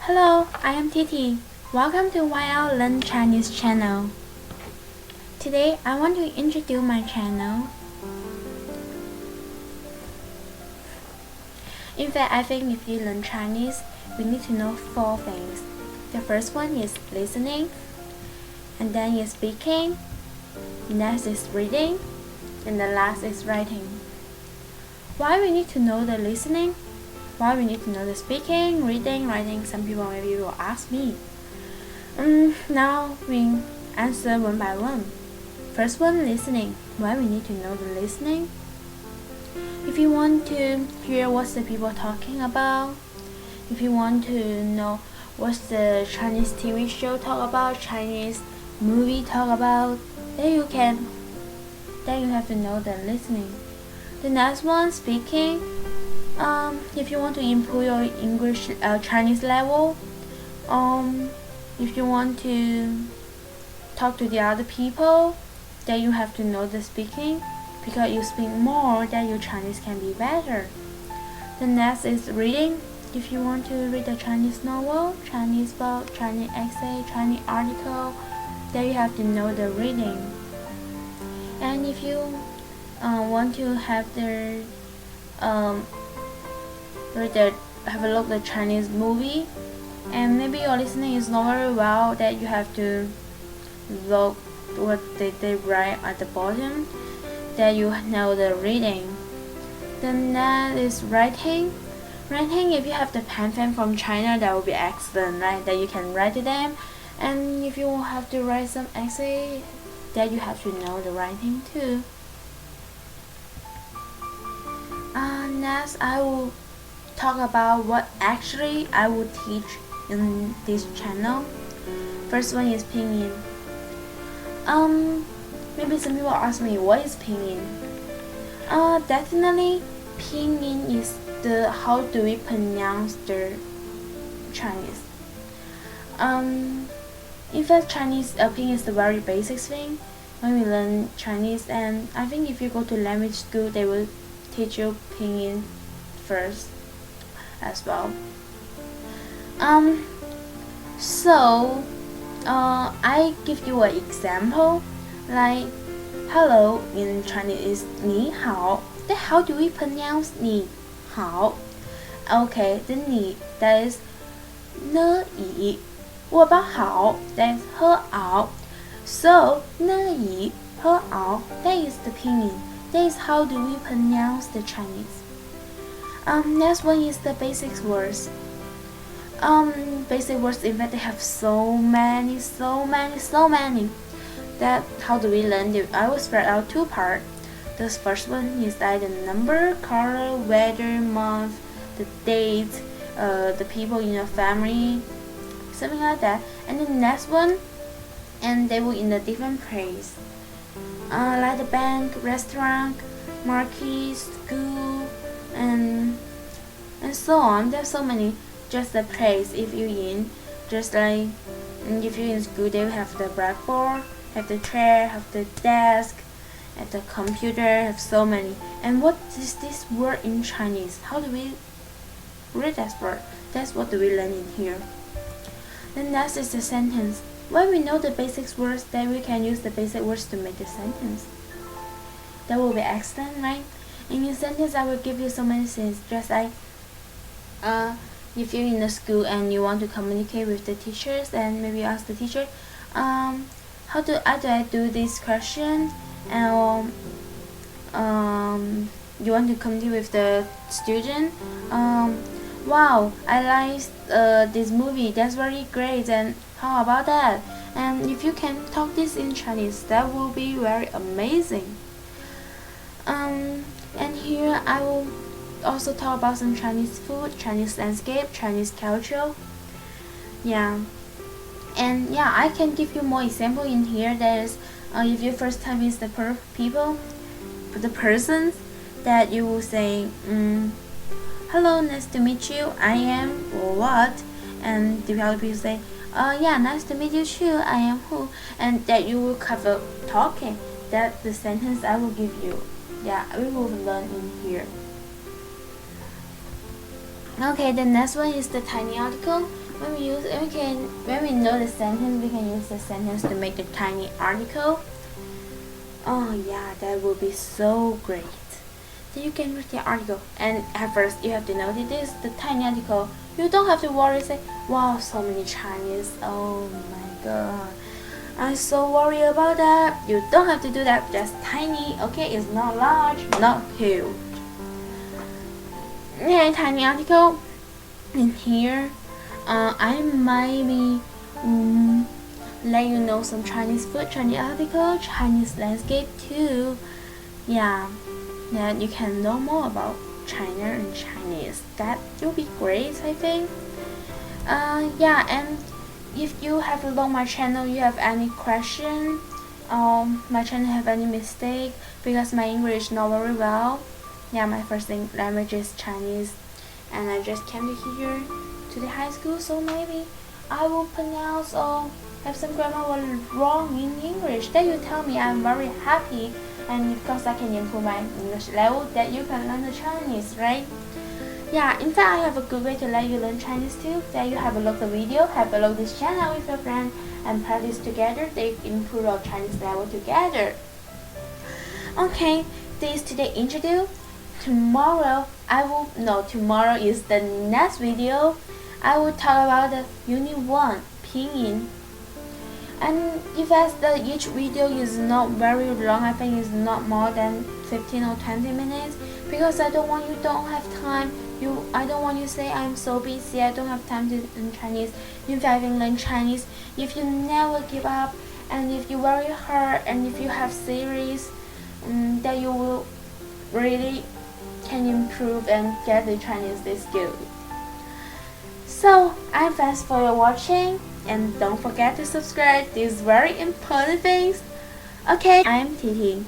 Hello, I am Titi. Welcome to YL Learn Chinese channel. Today, I want to introduce my channel. In fact, I think if you learn Chinese, we need to know 4 things. The first one is listening, and then is speaking, next is reading, and the last is writing. Why we need to know the listening? Why we need to know the speaking, reading, writing? Some people maybe will ask me. Now we answer one by one. First one, listening. Why we need to know the listening? If you want to hear what the people talking about, if you want to know what the Chinese TV show talk about, Chinese movie talk about, then you have to know the listening. The next one, speaking. If you want to improve your English Chinese level, if you want to talk to the other people, then you have to know the speaking, because you speak more, then your Chinese can be better. The next is reading. If you want to read a Chinese novel, Chinese book, Chinese essay, Chinese article, then you have to know the reading. And if you want to have have a look at the Chinese movie, and maybe your listening is not very well, that you have to look what they write at the bottom, that you know the reading. Then next is writing. Writing, if you have the pen from China, that would be excellent, right? That you can write to them. And if you have to write some essay, that you have to know the writing too. Next, I will talk about what actually I will teach in this channel. First one is pinyin. Maybe some people ask me, what is pinyin? Definitely, pinyin is the how do we pronounce the Chinese. In fact, Chinese pinyin is the very basic thing when we learn Chinese, and I think if you go to language school, they will teach you pinyin first as well. I give you an example, like hello in Chinese is 你好. Then how do we pronounce 你好? Okay, the 你 that is 呢以. What about 好? That is 喝熬. So 呢以喝熬, that is the pinyin. That is how do we pronounce the Chinese. Next one is the basic words. Basic words, in fact, they have so many. That how do we learn it? I will spread out 2 parts. The first one is like the number, color, weather, month, the date, the people in your family, something like that. And the next one, and they will in a different place, like the bank, restaurant, market, school, and so on. There's so many. Just the place. If you in, just like if you in school, they will have the blackboard, have the chair, have the desk, have the computer, have so many. And what is this word in Chinese? How do we read that word? That's what we learn in here. Then next is the sentence. When we know the basic words, then we can use the basic words to make the sentence. That will be excellent, right? In your sentence, I will give you so many things, just like if you're in the school and you want to communicate with the teachers, and maybe ask the teacher, how do I do this question? And you want to communicate with the student. Wow, I like this movie. That's very great. And how about that? And if you can talk this in Chinese, that will be very amazing. And here I will also talk about some Chinese food, Chinese landscape, Chinese culture. Yeah. And yeah, I can give you more example in here. That is, if you first time is the the persons, that you will say, hello, nice to meet you, I am or what, and the other people say, yeah, nice to meet you too, I am who, and that you will cover talking. That's the sentence I will give you. Yeah, we will learn in here. Okay, the next one is the tiny article. when we know the sentence, we can use the sentence to make the tiny article. Oh yeah, that would be so great. Then you can read the article, and at first you have to notice this, the tiny article. You don't have to worry, say, wow, so many Chinese. Oh my god, I'm so worried about that. You don't have to do that, just tiny, okay? It's not large, not huge. Okay, tiny article. In here, I might be let you know some Chinese food, Chinese article, Chinese landscape too. Yeah, you can know more about China and Chinese. That will be great, I think. Yeah, and if you have along my channel, you have any question, my channel have any mistake, because my English not very well. Yeah, my first language is Chinese, and I just came to here to the high school, so maybe I will pronounce or have some grammar wrong in English. That you tell me, I'm very happy, and because I can improve my English level, that you can learn the Chinese, right? Yeah, in fact, I have a good way to let you learn Chinese too. That you have a look the video, have a look this channel with your friend, and practice together. They improve our Chinese level together. Okay, this is today introduce. Tomorrow tomorrow is the next video. I will talk about the Unit 1 Pinyin. And if as each video is not very long, I think it's not more than 15 or 20 minutes, because I don't want you don't have time. I don't want you to say I'm so busy, I don't have time to learn Chinese. In fact, learn Chinese, if you never give up, and if you very hard, and if you have series, that you will really can improve and get the Chinese skill. So thanks for your watching, and don't forget to subscribe. These very important things. Okay, I'm Titi.